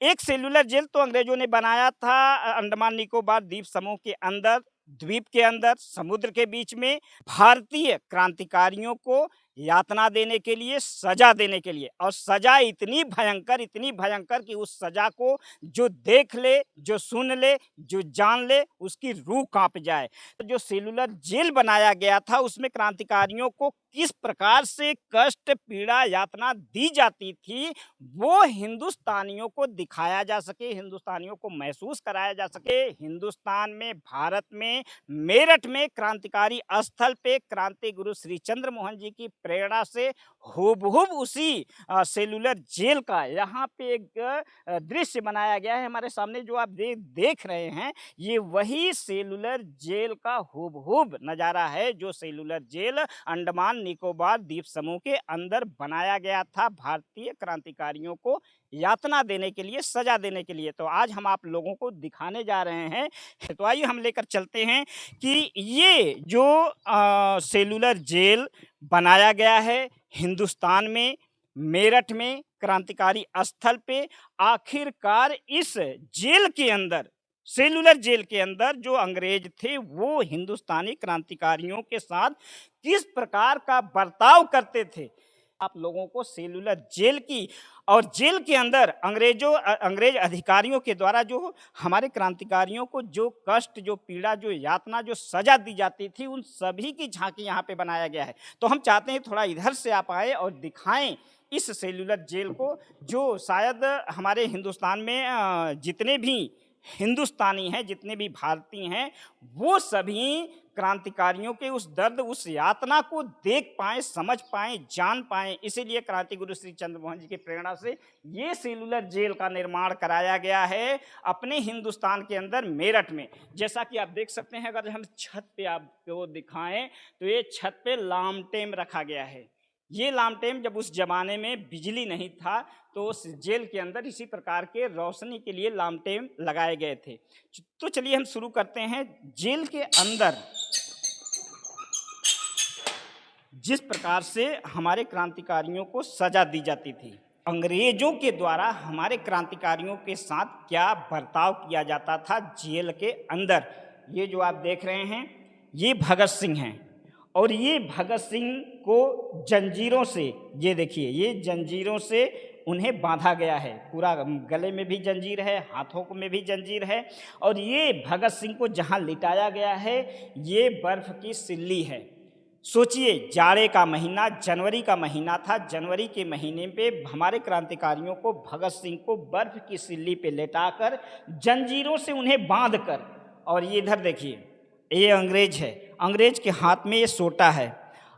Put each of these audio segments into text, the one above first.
एक cellular jail तो अंग्रेजों ने बनाया था अंडमान निकोबार द्वीप समूह के अंदर, द्वीप के अंदर, समुद्र के बीच में भारतीय क्रांतिकारियों को यातना देने के लिए, सजा देने के लिए। और सजा इतनी भयंकर कि उस सजा को जो देख ले, जो सुन ले, जो जान ले, उसकी रूह काँप जाए। तो जो सेल्युलर जेल बनाया गया था उसमें क्रांतिकारियों को किस प्रकार से कष्ट, पीड़ा, यातना दी जाती थी, वो हिंदुस्तानियों को दिखाया जा सके, हिंदुस्तानियों को महसूस कराया जा सके। हिंदुस्तान में, भारत में, मेरठ में क्रांतिकारी स्थल पे क्रांति गुरु श्री चंद्र मोहन जी की प्रेरणा से हूबहूब उसी सेल्युलर जेल का यहाँ पे एक दृश्य बनाया गया है हमारे सामने, जो आप देख रहे हैं। ये वही सेल्युलर जेल का हूबहूब नज़ारा है जो सेल्युलर जेल अंडमान निकोबार द्वीप समूह के अंदर बनाया गया था भारतीय क्रांतिकारियों को यातना देने के लिए, सजा देने के लिए। तो आज हम आप लोगों को दिखाने जा रहे हैं। तो आइए हम लेकर चलते हैं कि ये जो सेल्युलर जेल बनाया गया है हिंदुस्तान में, मेरठ में, क्रांतिकारी स्थल पे, आखिरकार इस जेल के अंदर, सेल्युलर जेल के अंदर जो अंग्रेज थे वो हिंदुस्तानी क्रांतिकारियों के साथ किस प्रकार का बर्ताव करते थे। आप लोगों को सेल्युलर जेल की और जेल के अंदर अंग्रेज अधिकारियों के द्वारा जो हमारे क्रांतिकारियों को जो कष्ट, जो पीड़ा, जो यातना, जो सजा दी जाती थी, उन सभी की झांकी यहाँ पे बनाया गया है। तो हम चाहते हैं थोड़ा इधर से आप आए और दिखाएं इस सेल्युलर जेल को, जो शायद हमारे हिंदुस्तान में जितने भी हिंदुस्तानी हैं, जितने भी भारतीय हैं, वो सभी क्रांतिकारियों के उस दर्द, उस यातना को देख पाएँ, समझ पाएँ, जान पाएँ। इसीलिए क्रांति गुरु श्री चंद्र मोहन जी की प्रेरणा से ये सेल्युलर जेल का निर्माण कराया गया है अपने हिंदुस्तान के अंदर, मेरठ में। जैसा कि आप देख सकते हैं, अगर हम छत पे आपको दिखाएं तो ये छत पे लामटेम रखा गया है। ये लामटेम जब उस जमाने में बिजली नहीं था तो उस जेल के अंदर इसी प्रकार के रोशनी के लिए लामटेम लगाए गए थे। तो चलिए हम शुरू करते हैं। जेल के अंदर जिस प्रकार से हमारे क्रांतिकारियों को सजा दी जाती थी, अंग्रेजों के द्वारा हमारे क्रांतिकारियों के साथ क्या बर्ताव किया जाता था जेल के अंदर, ये जो आप देख रहे हैं ये भगत सिंह हैं। और ये भगत सिंह को जंजीरों से, ये देखिए, ये जंजीरों से उन्हें बांधा गया है। पूरा गले में भी जंजीर है, हाथों में भी जंजीर है। और ये भगत सिंह को जहाँ लिटाया गया है ये बर्फ़ की सिल्ली है। सोचिए, जाड़े का महीना, जनवरी का महीना था। जनवरी के महीने पे हमारे क्रांतिकारियों को, भगत सिंह को बर्फ़ की सिल्ली पे लेटाकर, जंजीरों से उन्हें बांधकर, और ये इधर देखिए, ये अंग्रेज है, अंग्रेज के हाथ में ये सोटा है।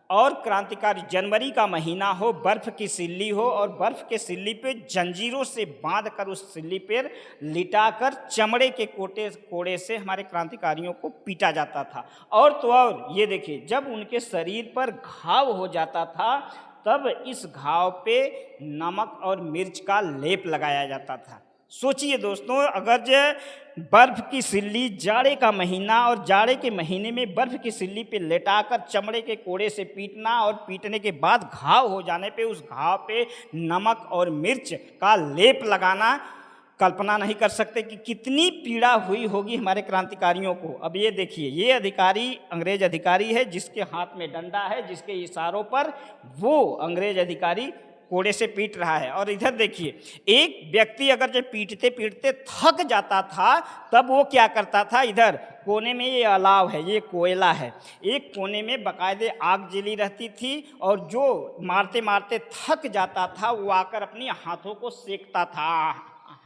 और क्रांतिकारी, जनवरी का महीना हो, बर्फ़ की सिल्ली हो, और बर्फ़ के सिल्ली पे जंजीरों से बांधकर उस सिल्ली पर लिटाकर चमड़े के कोड़े से हमारे क्रांतिकारियों को पीटा जाता था। और तो और ये देखिए, जब उनके शरीर पर घाव हो जाता था तब इस घाव पे नमक और मिर्च का लेप लगाया जाता था। सोचिए दोस्तों, अगर बर्फ़ की सिल्ली, जाड़े का महीना, और जाड़े के महीने में बर्फ़ की सिल्ली पे लेटाकर चमड़े के कोड़े से पीटना, और पीटने के बाद घाव हो जाने पे उस घाव पे नमक और मिर्च का लेप लगाना, कल्पना नहीं कर सकते कि कितनी पीड़ा हुई होगी हमारे क्रांतिकारियों को। अब ये देखिए, ये अधिकारी अंग्रेज अधिकारी है जिसके हाथ में डंडा है, जिसके इशारों पर वो अंग्रेज अधिकारी कोड़े से पीट रहा है। और इधर देखिए, एक व्यक्ति अगर जब पीटते पीटते थक जाता था तब वो क्या करता था, इधर कोने में ये अलाव है, ये कोयला है, एक कोने में बाकायदे आग जली रहती थी, और जो मारते मारते थक जाता था वो आकर अपनी हाथों को सेकता था,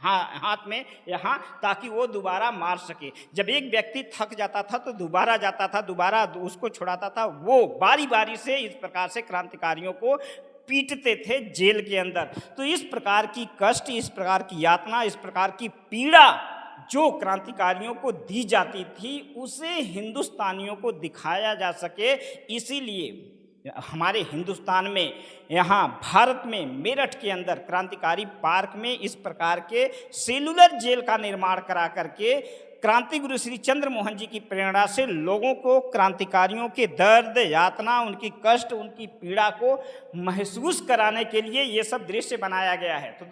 हाथ में यहाँ, ताकि वो दोबारा मार सके। जब एक व्यक्ति थक जाता था तो दोबारा जाता था, दोबारा उसको छुड़ाता था। वो बारी बारी से इस प्रकार से क्रांतिकारियों को पीटते थे जेल के अंदर। तो इस प्रकार की कष्ट, इस प्रकार की यातना, इस प्रकार की पीड़ा जो क्रांतिकारियों को दी जाती थी, उसे हिंदुस्तानियों को दिखाया जा सके, इसीलिए हमारे हिंदुस्तान में, यहाँ भारत में, मेरठ के अंदर क्रांतिकारी पार्क में इस प्रकार के सेल्युलर जेल का निर्माण करा करके क्रांति गुरु श्री चंद्र मोहन जी की प्रेरणा से लोगों को क्रांतिकारियों के दर्द, यातना, उनकी कष्ट, उनकी पीड़ा को महसूस कराने के लिए ये सब दृश्य बनाया गया है। तो